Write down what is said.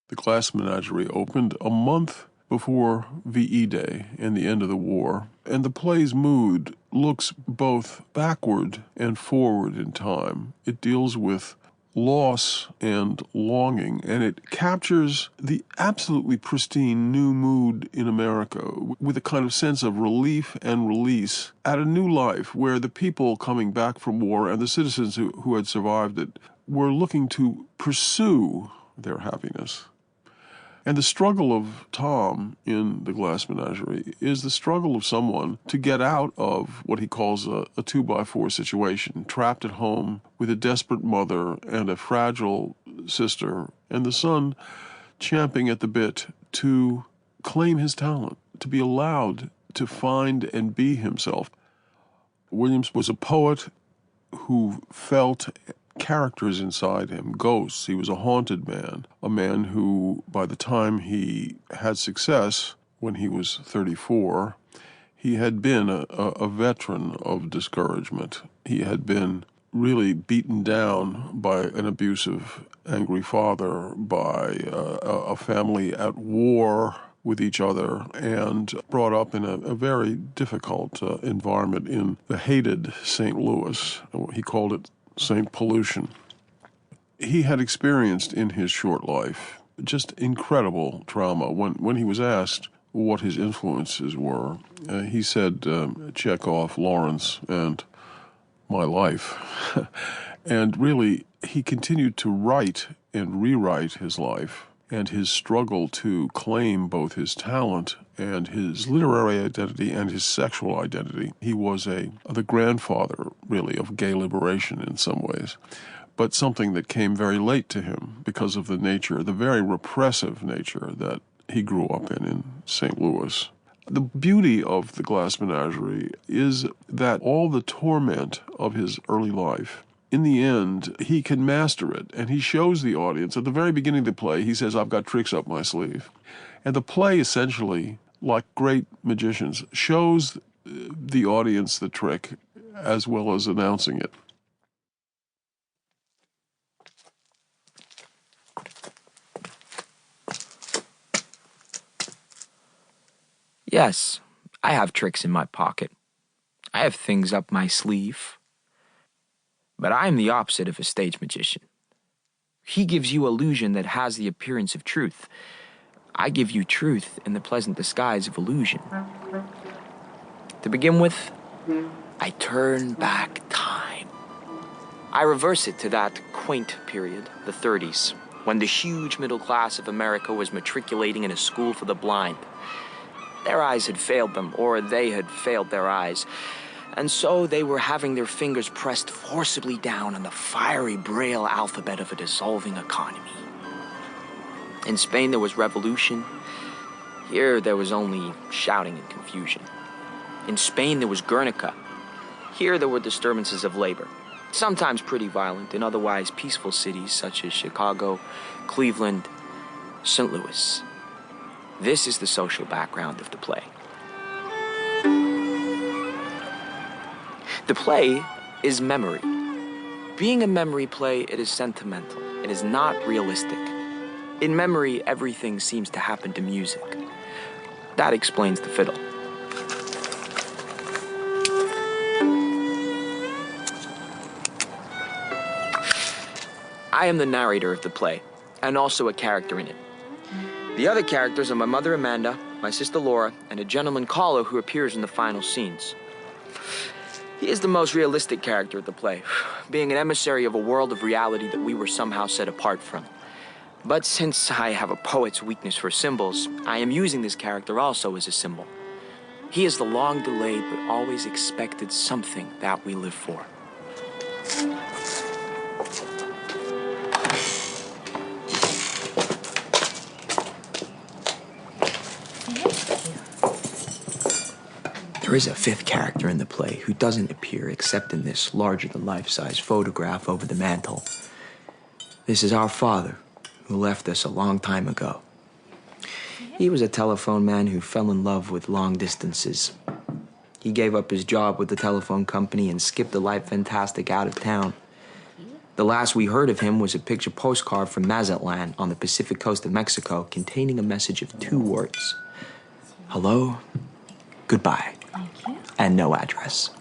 The Glass Menagerie opened a month before VE Day and the end of the war, and the play's mood looks both backward and forward in time. It deals with loss and longing, and it captures the absolutely pristine new mood in America with a kind of sense of relief and release at a new life where the people coming back from war and the citizens who had survived it were looking to pursue their happiness. And the struggle of Tom in The Glass Menagerie is the struggle of someone to get out of what he calls a 2x4 situation, trapped at home with a desperate mother and a fragile sister, and the son champing at the bit to claim his talent, to be allowed to find and be himself. Williams was a poet who felt characters inside him, ghosts. He was a haunted man, a man who, by the time he had success, when he was 34, he had been a veteran of discouragement. He had been really beaten down by an abusive, angry father, by a family at war with each other, and brought up in a very difficult environment in the hated St. Louis. He called it St. Pollution. He had experienced in his short life just incredible trauma. When he was asked what his influences were, he said Chekhov, Lawrence, and my life. And really, he continued to write and rewrite his life and his struggle to claim both his talent and his literary identity and his sexual identity. He was the grandfather, really, of gay liberation in some ways, but something that came very late to him because of the very repressive nature that he grew up in St. Louis. The beauty of The Glass Menagerie is that all the torment of his early life, in the end, he can master it, and he shows the audience. At the very beginning of the play, he says, I've got tricks up my sleeve. And the play essentially, like great magicians, shows the audience the trick as well as announcing it. Yes, I have tricks in my pocket. I have things up my sleeve. But I am the opposite of a stage magician. He gives you illusion that has the appearance of truth. I give you truth in the pleasant disguise of illusion. To begin with, I turn back time. I reverse it to that quaint period, the 30s, when the huge middle class of America was matriculating in a school for the blind. Their eyes had failed them, or they had failed their eyes. And so they were having their fingers pressed forcibly down on the fiery Braille alphabet of a dissolving economy. In Spain there was revolution. Here there was only shouting and confusion. In Spain there was Guernica. Here there were disturbances of labor, sometimes pretty violent in otherwise peaceful cities such as Chicago, Cleveland, St. Louis. This is the social background of the play. The play is memory. Being a memory play, it is sentimental. It is not realistic. In memory, everything seems to happen to music. That explains the fiddle. I am the narrator of the play, and also a character in it. The other characters are my mother Amanda, my sister Laura, and a gentleman caller who appears in the final scenes. He is the most realistic character of the play, being an emissary of a world of reality that we were somehow set apart from. But since I have a poet's weakness for symbols, I am using this character also as a symbol. He is the long-delayed but always expected something that we live for. There is a fifth character in the play who doesn't appear except in this larger-than-life-size photograph over the mantel. This is our father, who left us a long time ago. He was a telephone man who fell in love with long distances. He gave up his job with the telephone company and skipped a life fantastic out of town. The last we heard of him was a picture postcard from Mazatlan on the Pacific coast of Mexico containing a message of 2 words. Hello, goodbye, Thank you. and no address.